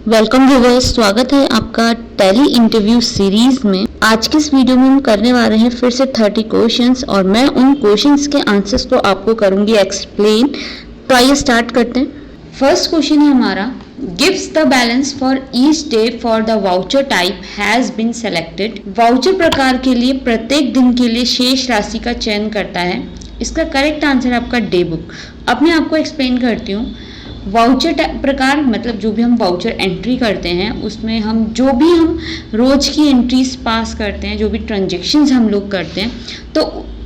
Welcome viewers, स्वागत है आपका टैली इंटरव्यू सीरीज में। आज की इस वीडियो में हम करने वाले हैं फिर से 30 क्वेश्चंस और मैं उन क्वेश्चंस के आंसर्स को आपको करूंगी एक्सप्लेन। तो आइए स्टार्ट करते हैं। फर्स्ट क्वेश्चन है हमारा, gives the balance for each day for the voucher type has been selected. Voucher प्रकार के लिए प्रत्येक दिन के लिए शेष राशि का चयन करता है। इसका करेक्ट आंसर है आपका डे बुक। अब मैं आपको एक्सप्लेन करती हूँ। वाउचर प्रकार मतलब जो भी हम वाउचर एंट्री करते हैं उसमें हम रोज की एंट्रीज पास करते हैं, जो भी ट्रांजेक्शन्स हम लोग करते हैं, तो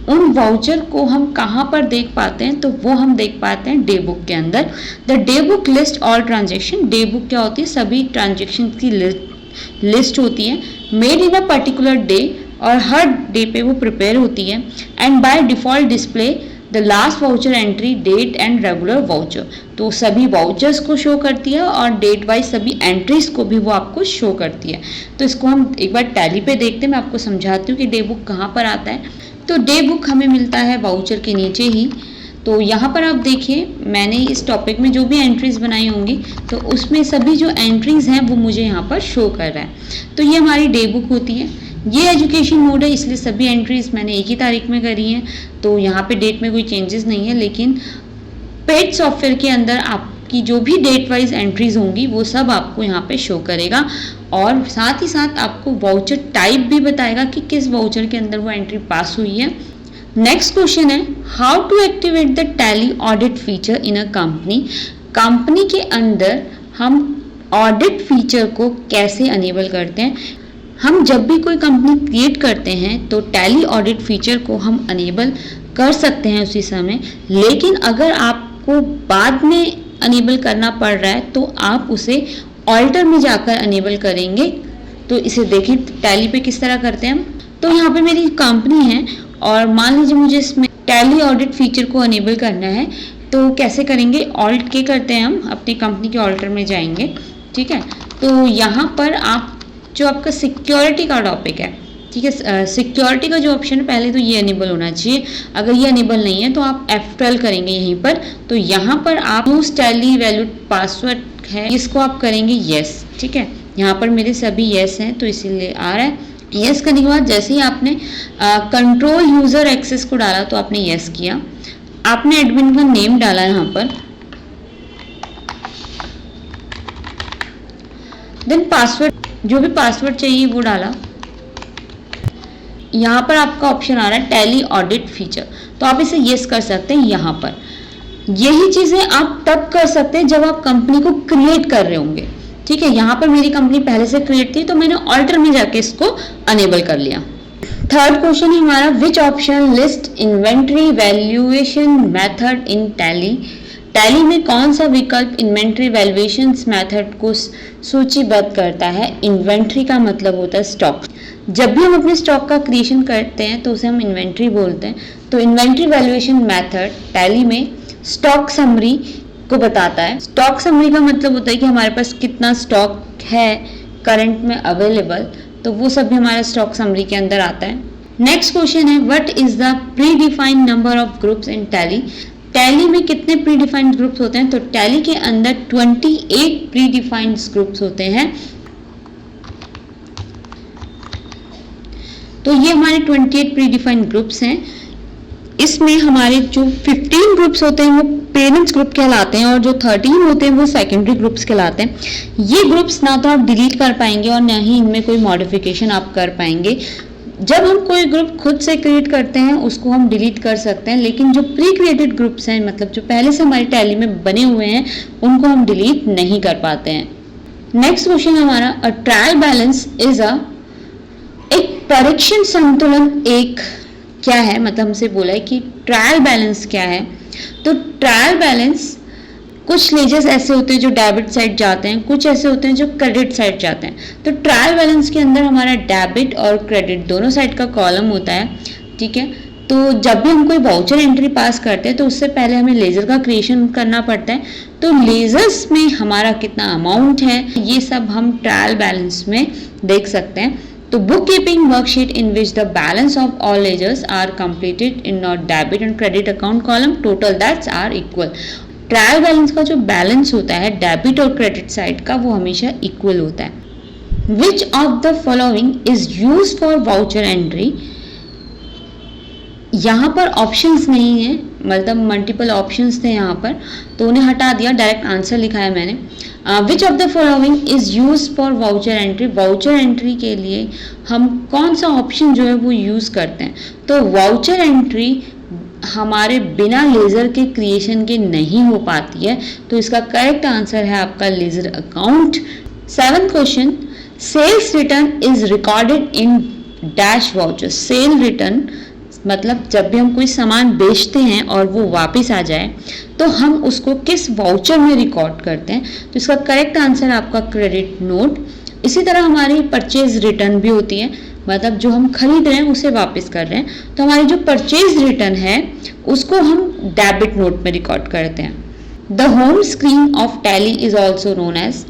उन वाउचर को हम कहाँ पर देख पाते हैं, तो वो हम देख पाते हैं डे बुक के अंदर। The day book list all transaction. Day book क्या होती है? सभी ट्रांजेक्शन की लिस्ट होती है, made in a particular day, और हर डे पे वो प्रिपेयर होती है। And by default display the last voucher entry, date and regular voucher. तो सभी वाउचर्स को शो करती है और डेट वाइज सभी एंट्रीज को भी वो आपको शो करती है। तो इसको हम एक बार टैली पे देखते हैं। मैं आपको समझाती हूँ कि डे बुक कहाँ पर आता है। तो डे बुक हमें मिलता है वाउचर के नीचे ही। तो यहाँ पर आप देखिए, मैंने इस टॉपिक में जो भी एंट्रीज बनाई होंगी तो उसमें सभी जो एंट्रीज हैं वो मुझे यहाँ पर शो कर रहा है। तो ये हमारी डे बुक होती है। ये एजुकेशन मोड है, इसलिए सभी एंट्रीज मैंने एक ही तारीख में करी हैं। तो यहाँ पे डेट में कोई चेंजेस नहीं है, लेकिन पेड सॉफ्टवेयर के अंदर आपकी जो भी डेट वाइज एंट्रीज होंगी वो सब आपको यहाँ पे शो करेगा, और साथ ही साथ आपको वाउचर टाइप भी बताएगा कि किस वाउचर के अंदर वो एंट्री पास हुई है। नेक्स्ट क्वेश्चन है, how to activate the Tally audit feature in a company. Company के अंदर हम ऑडिट फीचर को कैसे अनेबल करते हैं। हम जब भी कोई कंपनी क्रिएट करते हैं तो टैली ऑडिट फीचर को हम अनेबल कर सकते हैं उसी समय, लेकिन अगर आपको बाद में अनेबल करना पड़ रहा है तो आप उसे ऑल्टर में जाकर अनेबल करेंगे। तो इसे देखिए टैली पे किस तरह करते हैं हम। तो यहाँ पे मेरी कंपनी है और मान लीजिए मुझे इसमें टैली ऑडिट फीचर को अनेबल करना है, तो कैसे करेंगे? ऑल्ट के करते हैं, हम अपनी कंपनी के ऑल्टर में जाएंगे। ठीक है, तो यहाँ पर आप जो आपका सिक्योरिटी का टॉपिक है, ठीक है, सिक्योरिटी का जो ऑप्शन है पहले तो ये अनेबल होना चाहिए। अगर ये अनेबल नहीं है तो आप F12 करेंगे यहीं पर। तो यहाँ पर आप यूज टैली वैल्यूड पासवर्ड है, इसको आप करेंगे यस। ठीक है, यहाँ पर मेरे सभी यस हैं तो इसीलिए आ रहा है। यस करने के बाद जैसे ही आपने कंट्रोल यूजर एक्सेस को डाला तो आपने यस किया, आपने एडमिन का नेम डाला यहाँ पर, देन पासवर्ड, जो भी पासवर्ड चाहिए वो डाला। यहाँ पर आपका ऑप्शन आ रहा है टैली ऑडिट फीचर, तो आप इसे यस कर सकते हैं। यहाँ पर यही चीजें आप तब कर सकते हैं जब आप कंपनी को क्रिएट कर रहे होंगे। ठीक है, यहाँ पर मेरी कंपनी पहले से क्रिएट थी तो मैंने ऑल्टर में जाके इसको अनेबल कर लिया। थर्ड क्वेश्चन है हमारा, which option list inventory valuation method in Tally. Tally में कौन सा विकल्प इन्वेंट्री वैल्यूएशन मेथड को सूचीबद्ध करता है। इन्वेंट्री का मतलब होता है स्टॉक। जब भी हम अपने स्टॉक का क्रिएशन करते हैं तो उसे हम इन्वेंट्री बोलते हैं। तो इन्वेंट्री वैल्यूएशन मेथड टैली में स्टॉक समरी को बताता है। स्टॉक समरी का मतलब होता है कि हमारे पास कितना स्टॉक है करंट में अवेलेबल, तो वो सब भी हमारे स्टॉक समरी के अंदर आता है। नेक्स्ट क्वेश्चन है, what is the pre defined number of groups in Tally. Tally में कितने प्री डिफाइंड ग्रुप्स होते हैं? तो टैली के अंदर 28 प्री डिफाइंड ग्रुप्स होते हैं। तो ये हमारे 28 प्री डिफाइंड ग्रुप्स हैं। इसमें हमारे जो 15 ग्रुप्स होते हैं वो पेरेंट्स ग्रुप कहलाते हैं और जो 13 होते हैं वो सेकेंडरी ग्रुप्स कहलाते हैं। ये ग्रुप्स ना तो आप डिलीट कर पाएंगे और ना ही इनमें कोई मॉडिफिकेशन आप कर पाएंगे। जब हम कोई ग्रुप खुद से क्रिएट करते हैं उसको हम डिलीट कर सकते हैं, लेकिन जो प्री क्रिएटेड ग्रुप्स हैं, मतलब जो पहले से हमारी टैली में बने हुए हैं, उनको हम डिलीट नहीं कर पाते हैं। नेक्स्ट क्वेश्चन हमारा, अ ट्रायल बैलेंस इज एक परीक्षण संतुलन एक क्या है, मतलब हमसे बोला है कि ट्रायल बैलेंस क्या है। तो ट्रायल बैलेंस, कुछ लेजर्स ऐसे होते हैं जो डेबिट साइड जाते हैं, कुछ ऐसे होते हैं जो क्रेडिट साइड जाते हैं। तो ट्रायल बैलेंस के अंदर हमारा डेबिट और क्रेडिट दोनों साइड का कॉलम होता है। ठीक है, तो जब भी हम कोई वाउचर एंट्री पास करते हैं तो उससे पहले हमें लेजर का क्रिएशन करना पड़ता है। तो लेजर्स में हमारा कितना अमाउंट है ये सब हम ट्रायल बैलेंस में देख सकते हैं। तो bookkeeping worksheet in which the balance of all ledgers are completed in our debit and credit account column, total debts are equal. Trial balance का जो बैलेंस होता है डेबिट और क्रेडिट साइड का, वो हमेशा इक्वल होता है। विच of the following is use for voucher entry. यहाँ पर ऑप्शंस नहीं है, मतलब मल्टीपल ऑप्शंस थे यहाँ पर, तो उन्हें हटा दिया, डायरेक्ट आंसर लिखा है मैंने। विच of the following is use for voucher entry. Voucher entry के लिए हम कौन सा ऑप्शन जो है वो यूज करते हैं, तो वाउचर एंट्री हमारे बिना लेजर के क्रिएशन के नहीं हो पाती है, तो इसका करेक्ट आंसर है आपका ledger account. 7th question, sales return is recorded in dash voucher. Sale return मतलब जब भी हम कोई सामान बेचते हैं और वो वापस आ जाए तो हम उसको किस वाउचर में रिकॉर्ड करते हैं, तो इसका करेक्ट आंसर आपका क्रेडिट नोट। इसी तरह हमारी परचेज रिटर्न भी होती है, मतलब जो हम खरीद रहे हैं उसे वापस कर रहे हैं, तो हमारी जो परचेज रिटर्न है उसको हम डेबिट नोट में रिकॉर्ड करते हैं। The home screen of Tally is also known as.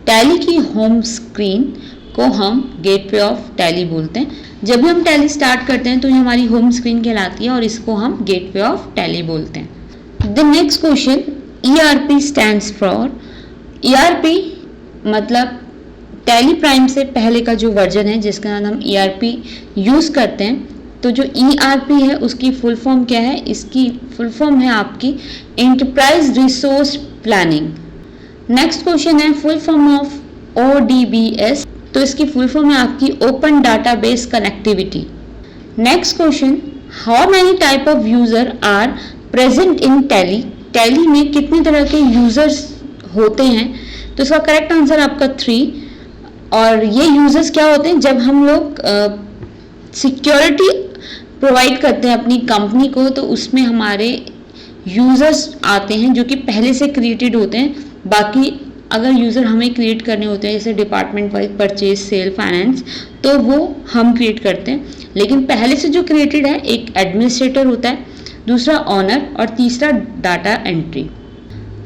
Tally की होम स्क्रीन को हम गेटवे ऑफ टैली बोलते हैं। जब भी हम टैली स्टार्ट करते हैं तो ये हमारी होम स्क्रीन कहलाती है और इसको हम गेटवे ऑफ टैली बोलते हैं। The next question, ERP stands for. ERP मतलब टैली प्राइम से पहले का जो वर्जन है जिसका नाम हम ERP यूज करते हैं, तो जो ERP है उसकी फुल फॉर्म क्या है, इसकी फुल फॉर्म है आपकी enterprise resource planning. Next question है फुल फॉर्म ऑफ ODBS, तो इसकी फुल फॉर्म है आपकी open database connectivity. Next question, how many type of user are present in Tally. Tally में कितने तरह के यूजर्स होते हैं, तो इसका करेक्ट आंसर आपका 3। और ये यूजर्स क्या होते हैं, जब हम लोग सिक्योरिटी प्रोवाइड करते हैं अपनी कंपनी को, तो उसमें हमारे यूजर्स आते हैं जो कि पहले से क्रिएटेड होते हैं। बाकी अगर यूज़र हमें क्रिएट करने होते हैं जैसे department wise purchase, sale, finance, तो वो हम क्रिएट करते हैं। लेकिन पहले से जो क्रिएटेड है, एक एडमिनिस्ट्रेटर होता है, दूसरा ऑनर और तीसरा डाटा एंट्री।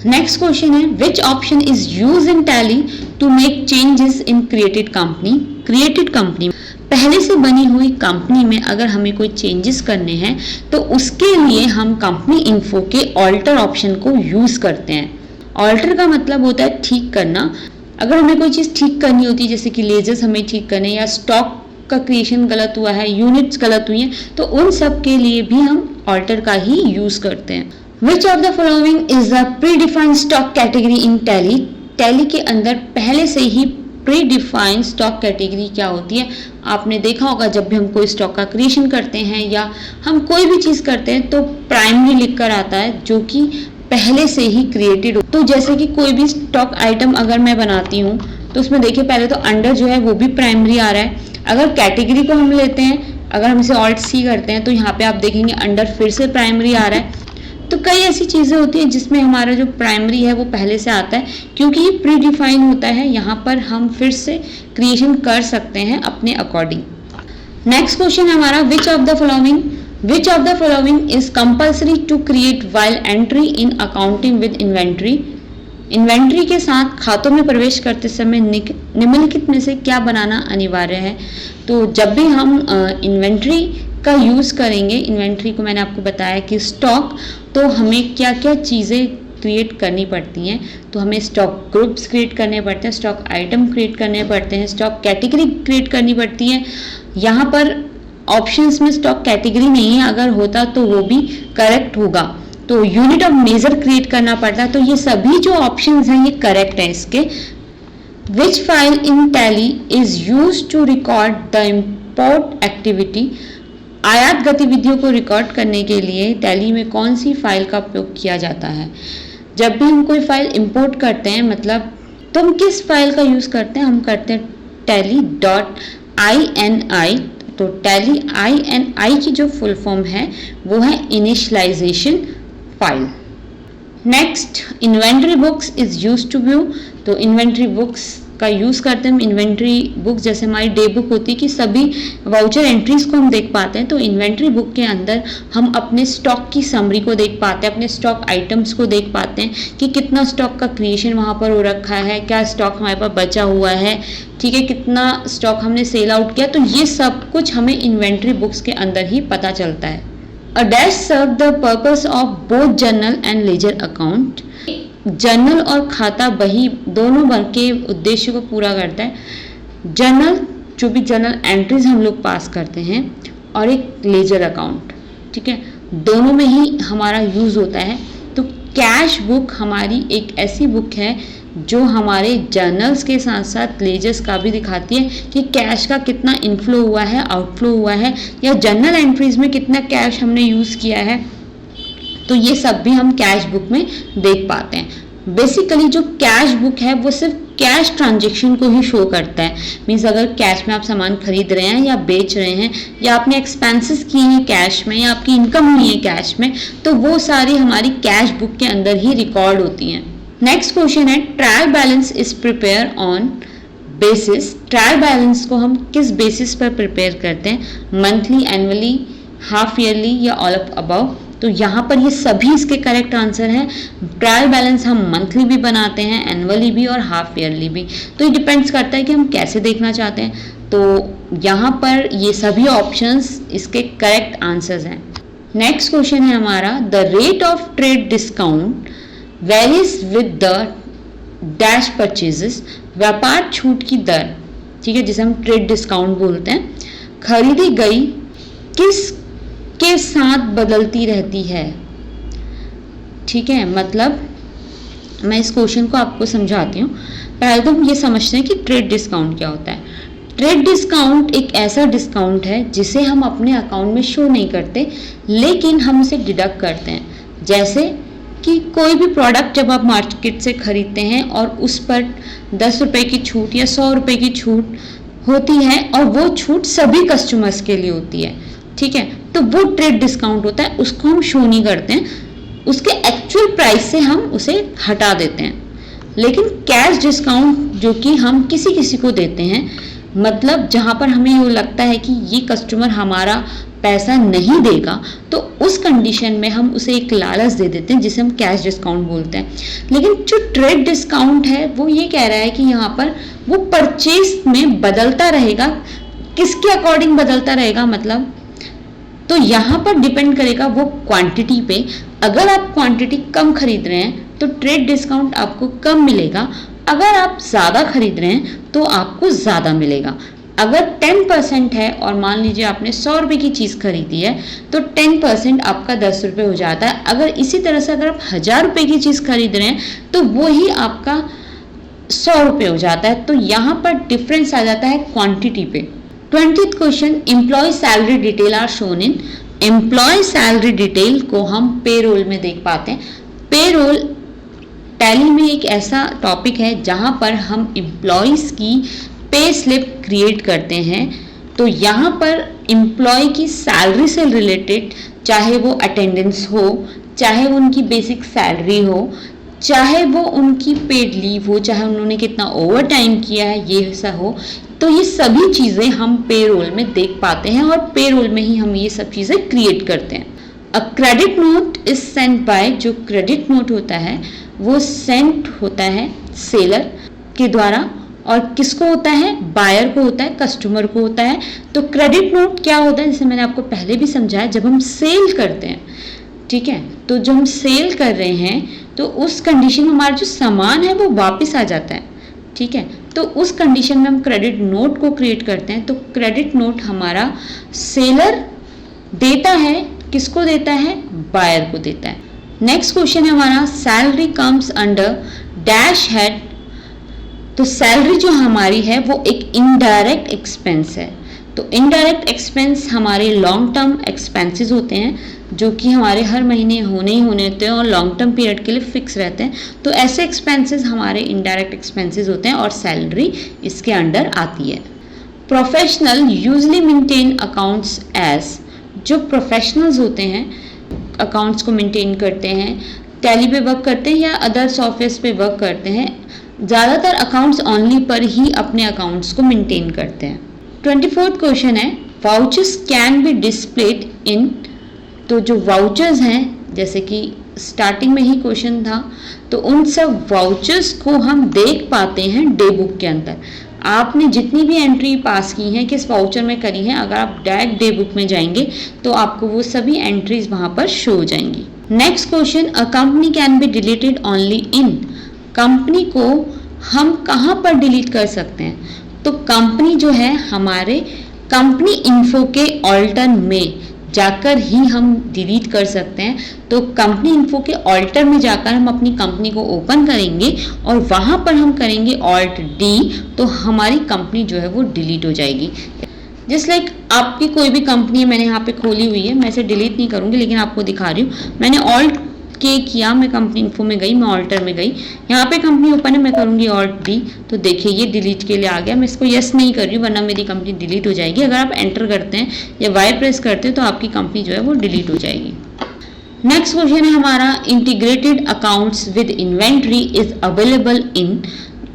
नेक्स्ट क्वेश्चन है which option is use in Tally to make changes in created company. Created company पहले से बनी हुई कंपनी में अगर हमें कोई चेंजेस करने हैं तो उसके लिए हम कंपनी इन्फो के ऑल्टर ऑप्शन को यूज करते हैं। ऑल्टर का मतलब होता है ठीक करना। अगर हमें कोई चीज़ ठीक करनी होती है, जैसे कि लेजर्स हमें ठीक करने, या स्टॉक का क्रिएशन गलत हुआ है, यूनिट्स गलत हुई हैं, तो उन सब के लिए भी हम ऑल्टर का ही यूज करते हैं। विच of the following is the pre defined stock category in Tally. Tally के अंदर पहले से ही प्री डिफाइंड स्टॉक कैटेगरी क्या होती है, आपने देखा होगा जब भी हम कोई स्टॉक का क्रिएशन करते हैं या हम कोई भी चीज़ करते हैं तो प्राइमरी लिख कर आता है जो कि पहले से ही क्रिएटेड हो। तो जैसे कि कोई भी स्टॉक आइटम अगर मैं बनाती हूँ तो उसमें देखिए पहले तो अंडर जो है वो भी प्राइमरी आ रहा है। अगर कैटेगरी को हम लेते हैं, अगर हम इसे ऑल्ट सी करते हैं तो यहाँ पे आप देखेंगे अंडर फिर से प्राइमरी आ रहा है। तो कई ऐसी चीज़ें होती हैं जिसमें हमारा जो प्राइमरी है वो पहले से आता है, क्योंकि ये प्री डिफाइन होता है। यहाँ पर हम फिर से क्रिएशन कर सकते हैं अपने अकॉर्डिंग। नेक्स्ट क्वेश्चन है हमारा which of the following is compulsory to create while entry in accounting with inventory. Inventory के साथ खातों में प्रवेश करते समय निम्नलिखित में से क्या बनाना अनिवार्य है। तो जब भी हम इन्वेंट्री का यूज़ करेंगे, इन्वेंट्री को मैंने आपको बताया कि स्टॉक, तो हमें क्या क्या चीज़ें क्रिएट करनी पड़ती हैं। तो हमें स्टॉक ग्रुप्स क्रिएट करने पड़ते हैं, स्टॉक आइटम क्रिएट करने पड़ते हैं, स्टॉक कैटेगरी क्रिएट करनी पड़ती है। यहाँ पर ऑप्शंस में स्टॉक कैटेगरी नहीं है, अगर होता तो वो भी करेक्ट होगा। तो यूनिट ऑफ मेजर क्रिएट करना पड़ता है। तो ये सभी जो ऑप्शंस हैं ये करेक्ट है इसके। Which file in Tally is use to record the import activity. आयात गतिविधियों को रिकॉर्ड करने के लिए टैली में कौन सी फाइल का उपयोग किया जाता है। जब भी हम कोई फाइल इंपोर्ट करते हैं, मतलब तो हम किस फाइल का यूज़ करते हैं, हम करते हैं tally.ini। तो टैली INI की जो फुल फॉर्म है वो है initialization file. Next, inventory books is use to view. तो इन्वेंट्री बुक्स का यूज़ करते हैं। इन्वेंट्री बुक जैसे हमारी डे बुक होती है कि सभी वाउचर एंट्रीज को हम देख पाते हैं, तो इन्वेंट्री बुक के अंदर हम अपने स्टॉक की समरी को देख पाते हैं, अपने स्टॉक आइटम्स को देख पाते हैं कि कितना स्टॉक का क्रिएशन वहाँ पर हो रखा है, क्या स्टॉक हमारे पास बचा हुआ है, ठीक है, कितना स्टॉक हमने सेल आउट किया। तो ये सब कुछ हमें इन्वेंट्री बुक्स के अंदर ही पता चलता है। A dash serve the purpose of both journal and ledger account. Journal और खाता बही दोनों भर के उद्देश्य को पूरा करता है। जर्नल जो भी जर्नल एंट्रीज हम लोग पास करते हैं और एक लेजर अकाउंट, ठीक है, दोनों में ही हमारा यूज़ होता है। तो कैश बुक हमारी एक ऐसी बुक है जो हमारे जर्नल्स के साथ साथ लेजर्स का भी दिखाती है कि कैश का कितना इनफ्लो हुआ है, आउटफ्लो हुआ है, या जर्नल एंट्रीज में कितना कैश हमने यूज़ किया है। तो ये सब भी हम कैश बुक में देख पाते हैं। बेसिकली जो कैश बुक है वो सिर्फ कैश ट्रांजेक्शन को ही शो करता है। मीन्स अगर कैश में आप सामान खरीद रहे हैं या बेच रहे हैं, या आपने एक्सपेंसेस किए हैं कैश में, या आपकी इनकम हुई है कैश में, तो वो सारी हमारी कैश बुक के अंदर ही रिकॉर्ड होती हैं। नेक्स्ट क्वेश्चन है trial balance is prepare on basis. Trial balance को हम किस बेसिस पर प्रिपेयर करते हैं? मंथली, एनुअली, हाफ ईयरली या ऑल ऑफ अबव? तो यहाँ पर ये सभी इसके करेक्ट आंसर हैं। ट्रायल बैलेंस हम मंथली भी बनाते हैं, एनुअली भी और हाफ ईयरली भी। तो ये डिपेंड्स करता है कि हम कैसे देखना चाहते हैं। तो यहाँ पर ये सभी ऑप्शंस इसके करेक्ट आंसर्स हैं। नेक्स्ट क्वेश्चन है हमारा the rate of trade discount varies with the dash purchases. व्यापार छूट की दर, ठीक है, जिसे हम ट्रेड डिस्काउंट बोलते हैं, खरीदी गई किस के साथ बदलती रहती है। ठीक है, मतलब मैं इस क्वेश्चन को आपको समझाती हूँ। पहले तो हम ये समझते हैं कि ट्रेड डिस्काउंट क्या होता है। ट्रेड डिस्काउंट एक ऐसा डिस्काउंट है जिसे हम अपने अकाउंट में शो नहीं करते, लेकिन हम उसे डिडक्ट करते हैं। जैसे कि कोई भी प्रोडक्ट जब आप मार्केट से खरीदते हैं और उस पर 10 रुपये की छूट या 100 रुपये की छूट होती है, और वो छूट सभी कस्टमर्स के लिए होती है, ठीक है, तो वो ट्रेड डिस्काउंट होता है। उसको हम शो नहीं करते हैं, उसके एक्चुअल प्राइस से हम उसे हटा देते हैं। लेकिन कैश डिस्काउंट जो कि हम किसी किसी को देते हैं, मतलब जहाँ पर हमें ये लगता है कि ये कस्टमर हमारा पैसा नहीं देगा, तो उस कंडीशन में हम उसे एक लालच दे देते हैं, जिसे हम कैश डिस्काउंट बोलते हैं। लेकिन जो ट्रेड डिस्काउंट है वो ये कह रहा है कि यहाँ पर वो परचेज में बदलता रहेगा। किसके अकॉर्डिंग बदलता रहेगा? मतलब तो यहाँ पर डिपेंड करेगा वो क्वांटिटी पे। अगर आप क्वांटिटी कम खरीद रहे हैं तो ट्रेड डिस्काउंट आपको कम मिलेगा। अगर आप ज़्यादा खरीद रहे हैं तो आपको ज़्यादा मिलेगा। अगर 10% है और मान लीजिए आपने 100 रुपये की चीज़ खरीदी है, तो 10% आपका 10 रुपये हो जाता है। अगर इसी तरह से अगर आप 1000 रुपये की चीज़ खरीद रहे हैं तो वो ही आपका 100 रुपये हो जाता है। तो यहाँ पर डिफरेंस आ जाता है क्वांटिटी पे। 20th question, employee salary detail are shown in. Employee salary detail को हम पेरोल में देख पाते हैं। पेरोल टैली में एक ऐसा टॉपिक है जहां पर हम एम्प्लॉयज़ की पे स्लिप क्रिएट करते हैं। तो यहाँ पर एम्प्लॉय की सैलरी से रिलेटेड, चाहे वो अटेंडेंस हो, चाहे वो उनकी बेसिक सैलरी हो, चाहे वो उनकी पेड लीव हो, चाहे उन्होंने कितना ओवर टाइम किया है, ये सब हो, तो ये सभी चीज़ें हम पेरोल में देख पाते हैं और पेरोल में ही हम ये सब चीज़ें क्रिएट करते हैं। A credit note is sent by, जो क्रेडिट नोट होता है वो सेंट होता है सेलर के द्वारा, और किसको होता है? बायर को होता है, कस्टमर को होता है। तो क्रेडिट नोट क्या होता है, जैसे मैंने आपको पहले भी समझाया, जब हम सेल करते हैं, ठीक है, तो जब हम सेल कर रहे हैं तो उस कंडीशन में हमारा जो सामान है वो वापस आ जाता है, ठीक है, तो उस कंडीशन में हम क्रेडिट नोट को क्रिएट करते हैं। तो क्रेडिट नोट हमारा सेलर देता है, किसको देता है? बायर को देता है। नेक्स्ट क्वेश्चन है हमारा, salary comes under dash head. तो सैलरी जो हमारी है वो एक इनडायरेक्ट एक्सपेंस है। तो इनडायरेक्ट एक्सपेंस हमारे लॉन्ग टर्म एक्सपेंसेस होते हैं, जो कि हमारे हर महीने होने ही होने होते हैं और लॉन्ग टर्म पीरियड के लिए फिक्स रहते हैं। तो ऐसे एक्सपेंसेस हमारे इनडायरेक्ट एक्सपेंसेस होते हैं और सैलरी इसके अंडर आती है। Professional usually maintain accounts as. जो प्रोफेशनल्स होते हैं अकाउंट्स को मेंटेन करते हैं, टैली पे वर्क करते हैं या अदर सॉफ्टवेयर पे वर्क करते हैं, ज़्यादातर अकाउंट्स ओनली पर ही अपने अकाउंट्स को मेंटेन करते हैं। 24th क्वेश्चन है, vouchers can be displayed in. तो जो वाउचर्स हैं, जैसे कि स्टार्टिंग में ही क्वेश्चन था, तो उन सब वाउचर्स को हम देख पाते हैं डे बुक के अंदर। आपने जितनी भी एंट्री पास की हैं किस वाउचर में करी हैं, अगर आप डायरेक्ट डे बुक में जाएंगे तो आपको वो सभी एंट्रीज वहां पर शो हो जाएंगी। Next question, a company can be deleted only in, company को हम कहाँ पर डिलीट कर सकते हैं? तो कंपनी जो है हमारे कंपनी इन्फो के ऑल्टर में जाकर ही हम डिलीट कर सकते हैं। तो कंपनी इन्फो के ऑल्टर में जाकर हम अपनी कंपनी को ओपन करेंगे और वहां पर हम करेंगे ऑल्ट डी, तो हमारी कंपनी जो है वो डिलीट हो जाएगी। जस्ट लाइक आपकी कोई भी कंपनी है, मैंने यहाँ पे खोली हुई है, मैं इसे डिलीट नहीं करूँगी लेकिन आपको दिखा रही हूँ। मैंने ऑल्ट के किया, मैं कंपनी इन्फो में गई, मैं ऑल्टर में गई, यहाँ पे कंपनी ओपन है, मैं करूँगी ऑल्ट डी, तो देखिए ये डिलीट के लिए आ गया। मैं इसको यस नहीं कर रही हूँ वरना मेरी कंपनी डिलीट हो जाएगी। अगर आप एंटर करते हैं या वाई प्रेस करते हैं तो आपकी कंपनी जो है वो डिलीट हो जाएगी। नेक्स्ट क्वेश्चन है हमारा, integrated accounts with inventory is available in,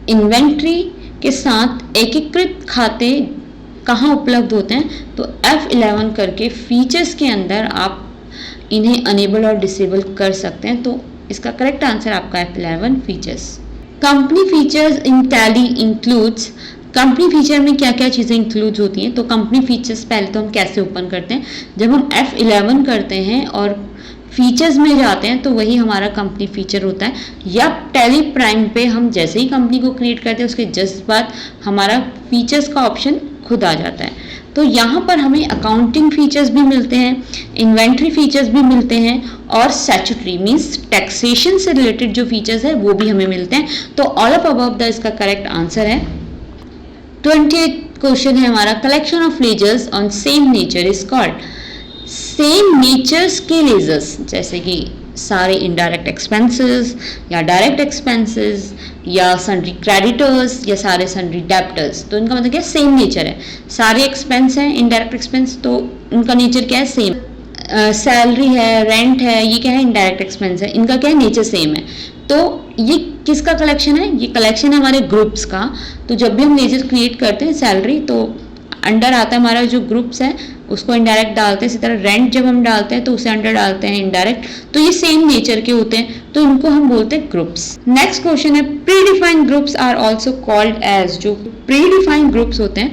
inventory के साथ एकीकृत खाते कहाँ उपलब्ध होते हैं? तो F11 करके फीचर्स के अंदर आप इन्हें अनेबल और डिसेबल कर सकते हैं। तो इसका करेक्ट आंसर आपका F11 features. Company features in tally includes, company feature में क्या क्या चीज़ें इंक्लूड होती हैं? तो कंपनी फीचर्स पहले तो हम कैसे ओपन करते हैं, जब हम F11 करते हैं और फीचर्स में जाते हैं तो वही हमारा कंपनी फीचर होता है। या टैली प्राइम पे हम जैसे ही कंपनी को क्रिएट करते हैं उसके जस्ट बाद हमारा फीचर्स का ऑप्शन खुद आ जाता है। तो यहाँ पर हमें अकाउंटिंग फीचर्स भी मिलते हैं, इन्वेंट्री फीचर्स भी मिलते हैं और स्टैट्यूटरी मींस टैक्सेशन से रिलेटेड जो फीचर्स है वो भी हमें मिलते हैं। तो ऑल ऑफ अबव द इसका करेक्ट आंसर है। 28 क्वेश्चन है हमारा, collection of ledgers on same nature is called, same natures के लेजर्स जैसे कि सारे इनडायरेक्ट एक्सपेंसेस या डायरेक्ट एक्सपेंसेस या सन्ड्री क्रेडिटर्स या सारे सन्ड्री डेब्टर्स, तो इनका मतलब क्या, सेम नेचर है। सारे एक्सपेंस हैं इनडायरेक्ट एक्सपेंस, तो उनका नेचर क्या है, सेम। सैलरी है, रेंट है, ये क्या है, इनडायरेक्ट एक्सपेंस है, इनका क्या है, नेचर सेम है। तो ये किसका कलेक्शन है? ये कलेक्शन है हमारे ग्रुप्स का। तो जब भी हम लेजर क्रिएट करते हैं सैलरी, तो अंडर आता है हमारा जो ग्रुप्स है उसको इनडायरेक्ट डालते हैं। इसी तरह रेंट जब हम डालते हैं तो उसे अंडर डालते हैं इनडायरेक्ट। तो ये सेम नेचर के होते हैं, तो इनको हम बोलते हैं ग्रुप्स। नेक्स्ट क्वेश्चन है, predefined groups are also called as, जो प्रीडिफाइंड ग्रुप्स होते हैं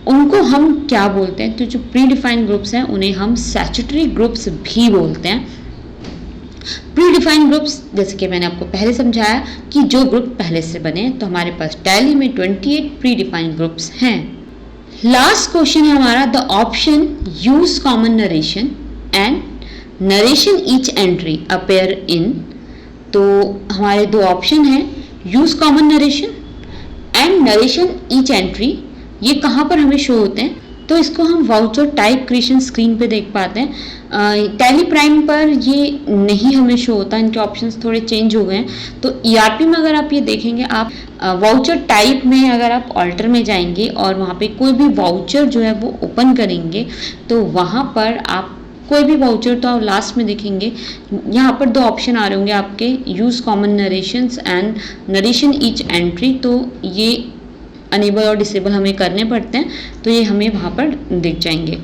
उनको हम क्या बोलते हैं? तो जो प्रीडिफाइंड ग्रुप्स हैं उन्हें हम स्टैट्यूटरी ग्रुप्स भी बोलते हैं। प्रीडिफाइंड ग्रुप्स जैसे कि मैंने आपको पहले समझाया कि जो ग्रुप पहले से बने, तो हमारे पास टैली में 28 प्रीडिफाइंड ग्रुप्स हैं। लास्ट क्वेश्चन है हमारा, the option use common narration and narration each entry appear in. तो हमारे दो ऑप्शन हैं, use common narration and narration each entry. ये कहाँ पर हमें शो होते हैं? तो इसको हम वाउचर टाइप क्रिएशन स्क्रीन पे देख पाते हैं। टैली प्राइम पर ये नहीं हमें शो होता, इनके ऑप्शंस थोड़े चेंज हो गए हैं। तो ERP में अगर आप ये देखेंगे, आप वाउचर टाइप में अगर आप ऑल्टर में जाएंगे और वहाँ पे कोई भी वाउचर जो है वो ओपन करेंगे, तो वहाँ पर आप कोई भी वाउचर तो आप लास्ट में देखेंगे, यहाँ पर दो ऑप्शन आ रहे होंगे आपके, use common narrations and narration each entry. तो ये अनेबल और डिसेबल हमें करने पड़ते हैं, तो ये हमें वहाँ पर दिख जाएंगे।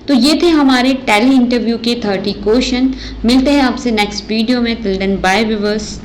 तो ये थे हमारे टैली इंटरव्यू के 30 क्वेश्चन। मिलते हैं आपसे नेक्स्ट वीडियो में। Till then bye viewers.